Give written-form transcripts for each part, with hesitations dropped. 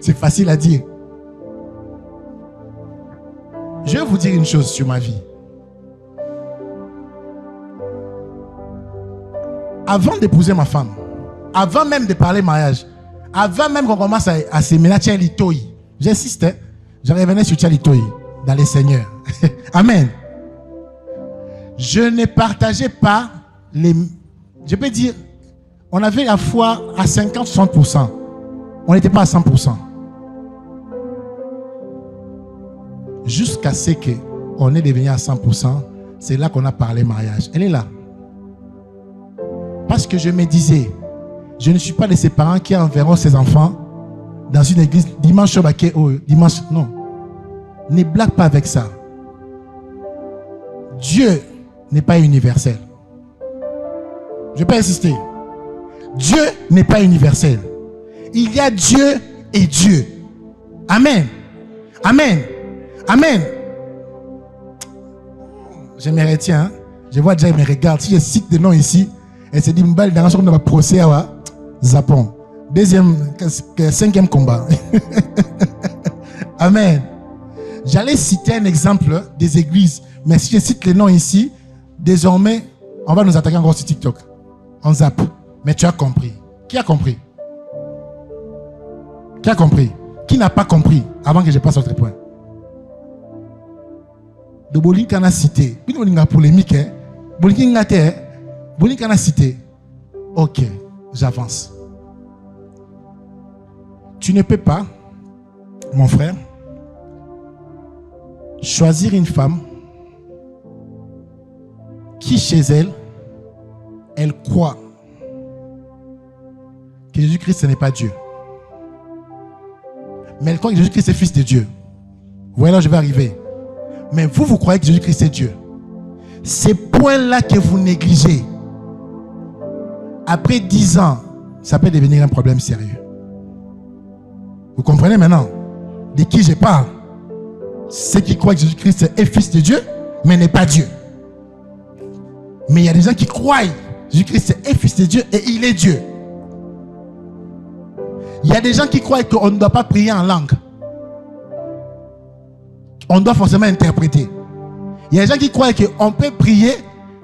C'est facile à dire. Je vais vous dire une chose sur ma vie. Avant d'épouser ma femme, avant même de parler mariage, avant même qu'on commence à séminaire Tchalitoy, j'insistais, je revenais sur Tchalitoy dans les seigneurs. Amen. Je ne partageais pas les... Je peux dire, on avait la foi à 50-60%. On n'était pas à 100%. Jusqu'à ce qu'on est devenu à 100%, c'est là qu'on a parlé mariage. Elle est là. Parce que je me disais, je ne suis pas de ces parents qui enverront ses enfants dans une église dimanche, dimanche, non. Ne blague pas avec ça. Dieu n'est pas universel. Je peux insister. Dieu n'est pas universel. Il y a Dieu et Dieu. Amen. Amen. Amen. Je me retiens. Hein? Je vois déjà, il me regarde. Si je cite des noms ici, elle se dit, Mbal, dans un procès à Japon. Cinquième combat. Amen. J'allais citer un exemple des églises. Mais si je cite les noms ici, désormais, on va nous attaquer encore sur TikTok. On zappe. Mais tu as compris. Qui a compris? Qui a compris? Qui n'a pas compris avant que je passe à autre point? De Bolink en a cité. Il y a polémique. Bolink en a cité. Ok, j'avance. Tu ne peux pas, mon frère, choisir une femme qui, chez elle, elle croit que Jésus-Christ, ce n'est pas Dieu. Mais elle croit que Jésus-Christ est fils de Dieu. Vous voyez là où je vais arriver. Mais vous croyez que Jésus-Christ est Dieu. Ces points-là que vous négligez, après 10 ans, ça peut devenir un problème sérieux. Vous comprenez maintenant de qui je parle? Ceux qui croient que Jésus-Christ est fils de Dieu, mais n'est pas Dieu. Mais il y a des gens qui croient que Jésus-Christ est fils de Dieu et il est Dieu. Il y a des gens qui croient qu'on ne doit pas prier en langue. On doit forcément interpréter. Il y a des gens qui croient qu'on peut prier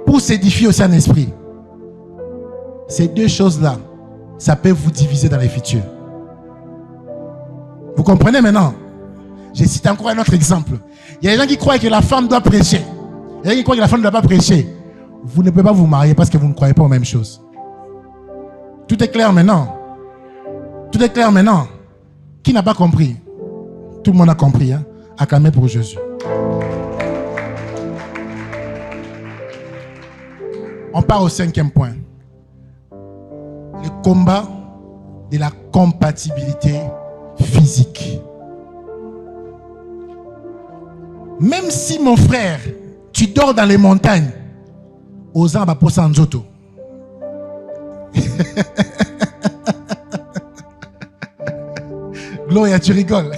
pour s'édifier aussi en esprit. Ces deux choses-là, ça peut vous diviser dans les futurs. Vous comprenez maintenant? Je cite encore un autre exemple. Il y a des gens qui croient que la femme doit prêcher. Il y a des gens qui croient que la femme ne doit pas prêcher. Vous ne pouvez pas vous marier parce que vous ne croyez pas aux mêmes choses. Tout est clair maintenant. Tout est clair maintenant. Qui n'a pas compris? Tout le monde a compris. Hein? Acclamez pour Jésus. On part au 5e point. Le combat de la compatibilité physique. Même si mon frère, tu dors dans les montagnes, aux arbres pour Sanzoto. Gloria, tu rigoles.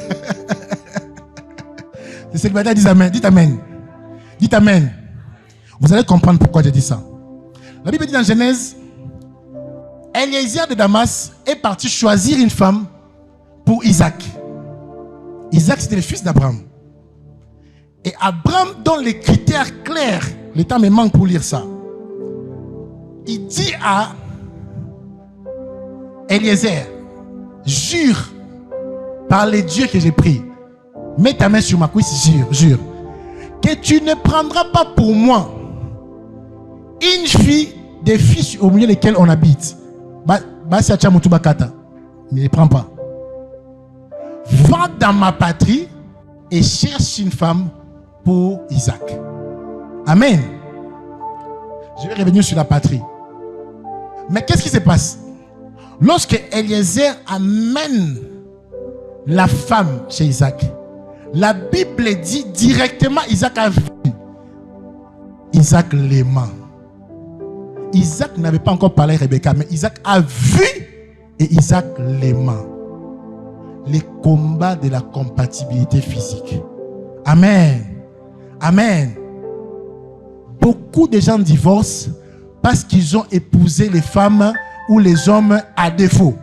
Les célibataires disent Amen. Dites Amen. Dites Amen. Vous allez comprendre pourquoi je dis ça. La Bible dit dans Genèse, Eliezer de Damas est parti choisir une femme pour Isaac. Isaac, c'était le fils d'Abraham. Et Abraham donne les critères clairs. Le temps me manque pour lire ça. Il dit à Eliezer, jure par les dieux que j'ai pris. Mets ta main sur ma cuisse, jure. Que tu ne prendras pas pour moi une fille des filles au milieu desquelles on habite. Ne les prends pas. Va dans ma patrie et cherche une femme pour Isaac. Amen. Je vais revenir sur la patrie. Mais qu'est-ce qui se passe? Lorsque Eliezer amène la femme chez Isaac, la Bible dit directement Isaac a vu. Isaac l'aima. Isaac n'avait pas encore parlé à Rebecca, mais Isaac a vu et Isaac l'aima. Les combats de la compatibilité physique. Amen. Amen. Beaucoup de gens divorcent parce qu'ils ont épousé les femmes ou les hommes à défaut.